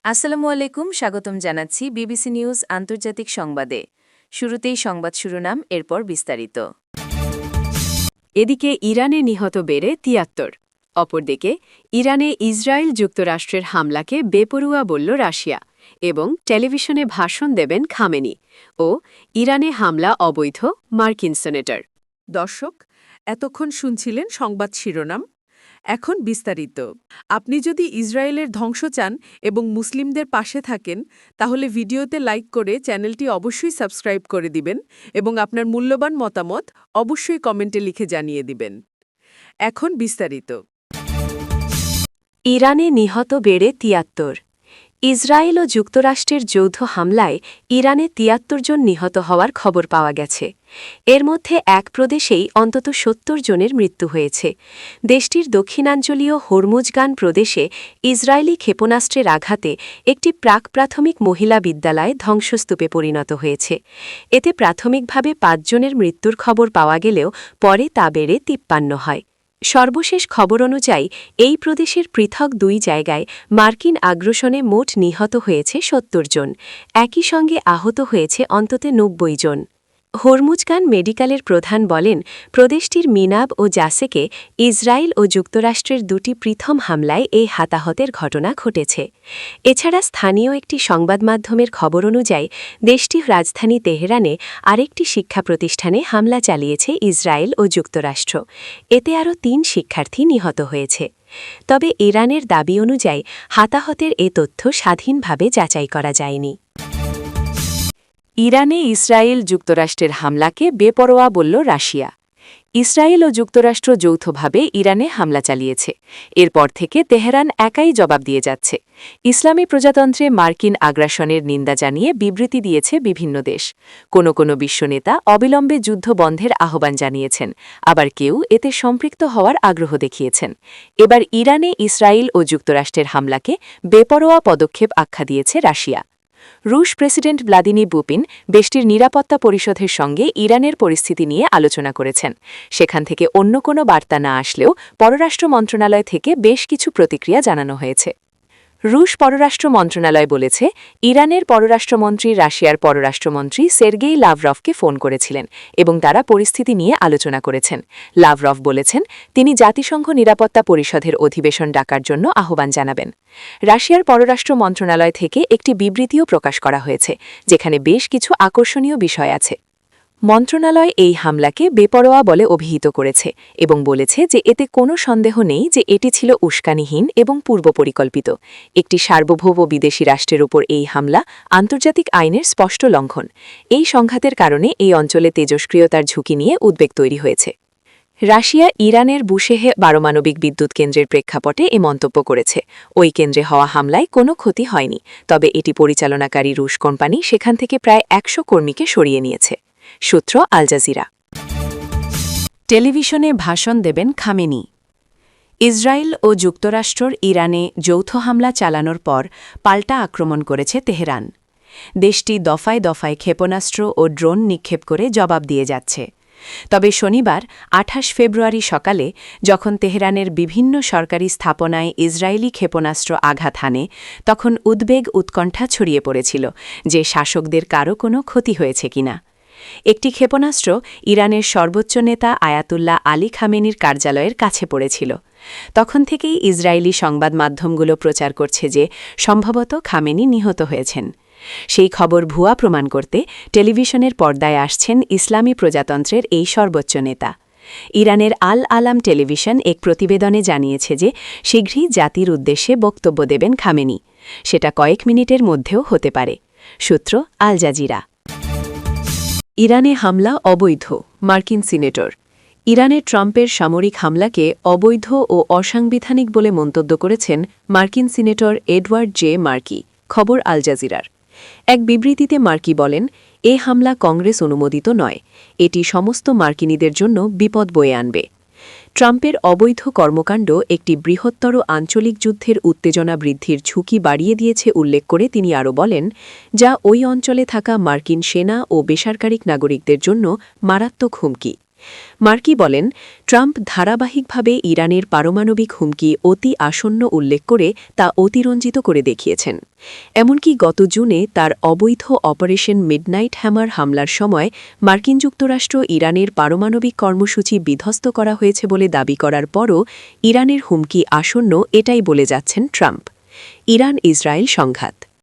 আসসালামু আলাইকুম, স্বাগতম জানাচ্ছি বিবিসি নিউজ আন্তর্জাতিক সংবাদে। শুরুতেই সংবাদ শিরোনাম, এরপর বিস্তারিত। এদিকে ইরানে নিহত বেড়ে ৭৩। অপরদিকে ইরানে ইসরায়েল যুক্তরাষ্ট্রের হামলাকে বেপরোয়া বলল রাশিয়া এবং টেলিভিশনে ভাষণ দেবেন খামেনি। ও ইরানে হামলা অবৈধ, মার্কিন সেনেটর। দর্শক, এতক্ষণ শুনছিলেন সংবাদ শিরোনাম। এখন বিস্তারিত। আপনি যদি ইসরায়েলের ধ্বংস চান এবং মুসলিমদের পাশে থাকেন, তাহলে ভিডিওতে লাইক করে চ্যানেলটি অবশ্যই সাবস্ক্রাইব করে দিবেন এবং আপনার মূল্যবান মতামত অবশ্যই কমেন্টে লিখে জানিয়ে দিবেন। এখন বিস্তারিত। ইরানে নিহত বেড়ে ৭৩। ইসরায়েল ও যুক্তরাষ্ট্রের যৌথ হামলায় ইরানে ৭৩ জন নিহত হওয়ার খবর পাওয়া গেছে। এর মধ্যে এক প্রদেশেই অন্তত ৭০ জনের মৃত্যু হয়েছে। দেশটির দক্ষিণাঞ্চলীয় হরমুজগান প্রদেশে ইসরায়েলি ক্ষেপণাস্ত্রের আঘাতে একটি প্রাক-প্রাথমিক মহিলা বিদ্যালয় ধ্বংসস্তূপে পরিণত হয়েছে। এতে প্রাথমিকভাবে ৫ জনের মৃত্যুর খবর পাওয়া গেলেও পরে তা বেড়ে ৫৩ হয়। সর্বশেষ খবর অনুযায়ী এই প্রদেশের পৃথক ২ জায়গায় মার্কিন আগ্রাসনে মোট নিহত হয়েছে ৭০ জন, একই সঙ্গে আহত হয়েছে অন্তত ৯০ জন। হরমুজগান মেডিকেলের প্রধান বলেন, প্রদেশটির মিনাব ও জাসেকে ইসরায়েল ও যুক্তরাষ্ট্রের দুটি পৃথক হামলায় এই হতাহতের ঘটনা ঘটেছে। এছাড়া স্থানীয় একটি সংবাদমাধ্যমের খবর অনুযায়ী দেশটির রাজধানী তেহরানে আরেকটি শিক্ষা প্রতিষ্ঠানে হামলা চালিয়েছে ইসরায়েল ও যুক্তরাষ্ট্র। এতে আরও ৩ শিক্ষার্থী নিহত হয়েছে। তবে ইরানের দাবি অনুযায়ী হতাহতের এ তথ্য স্বাধীনভাবে যাচাই করা যায়নি। ইরানে ইসরায়েল যুক্তরাষ্ট্রের হামলাকে বেপরোয়া বলল রাশিয়া। ইসরায়েল ও যুক্তরাষ্ট্র যৌথভাবে ইরানে হামলা চালিয়েছে। এরপর থেকে তেহরান একাই জবাব দিয়ে যাচ্ছে। ইসলামী প্রজাতন্ত্রে মার্কিন আগ্রাসনের নিন্দা জানিয়ে বিবৃতি দিয়েছে বিভিন্ন দেশ। কোনো কোনো বিশ্বনেতা অবিলম্বে যুদ্ধ বন্ধের আহ্বান জানিয়েছেন, আবার কেউ এতে সম্পৃক্ত হওয়ার আগ্রহ দেখিয়েছেন। এবার ইরানে ইসরায়েল ও যুক্তরাষ্ট্রের হামলাকে বেপরোয়া পদক্ষেপ আখ্যা দিয়েছে রাশিয়া। রুশ প্রেসিডেন্ট ভ্লাদিমির পুতিন দেশটির নিরাপত্তা পরিষদের সঙ্গে ইরানের পরিস্থিতি নিয়ে আলোচনা করেছেন। সেখান থেকে অন্য কোনো বার্তা না আসলেও পররাষ্ট্র মন্ত্রণালয় থেকে বেশ কিছু প্রতিক্রিয়া জানানো হয়েছে। রুশ পররাষ্ট্র মন্ত্রণালয় বলেছে, ইরানের পররাষ্ট্রমন্ত্রী রাশিয়ার পররাষ্ট্রমন্ত্রী সের্গেই লাভরভকে ফোন করেছিলেন এবং তারা পরিস্থিতি নিয়ে আলোচনা করেছেন। লাভরভ বলেছেন, তিনি জাতিসংঘ নিরাপত্তা পরিষদের অধিবেশন ডাকার জন্য আহ্বান জানাবেন। রাশিয়ার পররাষ্ট্র মন্ত্রণালয় থেকে একটি বিবৃতিও প্রকাশ করা হয়েছে, যেখানে বেশ কিছু আকর্ষণীয় বিষয় আছে। মন্ত্রণালয় এই হামলাকে বেপরোয়া বলে অভিহিত করেছে এবং বলেছে যে এতে কোনো সন্দেহ নেই যে এটি ছিল উস্কানিহীন এবং পূর্বপরিকল্পিত। একটি সার্বভৌম বিদেশি রাষ্ট্রের উপর এই হামলা আন্তর্জাতিক আইনের স্পষ্ট লঙ্ঘন। এই সংঘাতের কারণে এই অঞ্চলে তেজস্ক্রিয়তার ঝুঁকি নিয়ে উদ্বেগ তৈরি হয়েছে। রাশিয়া ইরানের বুশেহে পারমাণবিক বিদ্যুৎ কেন্দ্রের প্রেক্ষাপটে এ মন্তব্য করেছে। ওই কেন্দ্রে হওয়া হামলায় কোনো ক্ষতি হয়নি, তবে এটি পরিচালনাকারী রুশ কোম্পানি সেখান থেকে প্রায় ১০০ কর্মীকে সরিয়ে নিয়েছে। সূত্র আল জাজিরা। টেলিভিশনে ভাষণ দেবেন খামেনি। ইসরায়েল ও যুক্তরাষ্ট্রর ইরানে যৌথ হামলা চালানোর পর পাল্টা আক্রমণ করেছে তেহরান। দেশটি দফায় দফায় ক্ষেপণাস্ত্র ও ড্রোন নিক্ষেপ করে জবাব দিয়ে যাচ্ছে। তবে শনিবার ২৮ ফেব্রুয়ারি সকালে যখন তেহরানের বিভিন্ন সরকারি স্থাপনায় ইসরায়েলি ক্ষেপণাস্ত্র আঘাত হানে, তখন উদ্বেগ উৎকণ্ঠা ছড়িয়ে পড়েছিল যে শাসকদের কারও কোনো ক্ষতি হয়েছে কিনা। একটি ক্ষেপণাস্ত্র ইরানের সর্বোচ্চ নেতা আয়াতুল্লাহ আলী খামেনির কার্যালয়ের কাছে পড়েছিল। তখন থেকেই ইসরায়েলি সংবাদ মাধ্যমগুলো প্রচার করছে যে সম্ভবত খামেনি নিহত হয়েছেন। সেই খবর ভুয়া প্রমাণ করতে টেলিভিশনের পর্দায় আসছেন ইসলামী প্রজাতন্ত্রের এই সর্বোচ্চ নেতা। ইরানের আল আলাম টেলিভিশন এক প্রতিবেদনে জানিয়েছে যে শীঘ্রই জাতির উদ্দেশ্যে বক্তব্য দেবেন খামেনি। সেটা কয়েক মিনিটের মধ্যেও হতে পারে। সূত্র আল জাজিরা। ইরানে হামলা অবৈধ, মার্কিন সিনেটর। ইরানে ট্রাম্পের সামরিক হামলাকে অবৈধ ও অসাংবিধানিক বলে মন্তব্য করেছেন মার্কিন সিনেটর এডওয়ার্ড জে মার্কি। খবর আল জাজিরার। এক বিবৃতিতে মার্কি বলেন, এ হামলা কংগ্রেস অনুমোদিত নয়। এটি সমস্ত মার্কিনীদের জন্য বিপদ বয়ে আনবে। ট্রাম্পের অবৈধ কর্মকাণ্ড একটি বৃহত্তর আঞ্চলিক যুদ্ধের উত্তেজনা বৃদ্ধির ঝুঁকি বাড়িয়ে দিয়েছে উল্লেখ করে তিনি আরও বলেন, যা ওই অঞ্চলে থাকা মার্কিন সেনা ও বেসরকারি নাগরিকদের জন্য মারাত্মক হুমকি। মার্কি বলেন, ট্রাম্প ধারাবাহিকভাবে ইরানের পারমাণবিক হুমকি অতি আসন্ন উল্লেখ করে তা অতিরঞ্জিত করে দেখিয়েছেন। এমনকি গত জুনে তার অবৈধ অপারেশন মিডনাইট হ্যামার হামলার সময় মার্কিন যুক্তরাষ্ট্র ইরানের পারমাণবিক কর্মসূচি বিধ্বস্ত করা হয়েছে বলে দাবি করার পরও ইরানের হুমকি আসন্ন এটাই বলে যাচ্ছেন ট্রাম্প। ইরান ইসরায়েল সংঘাত।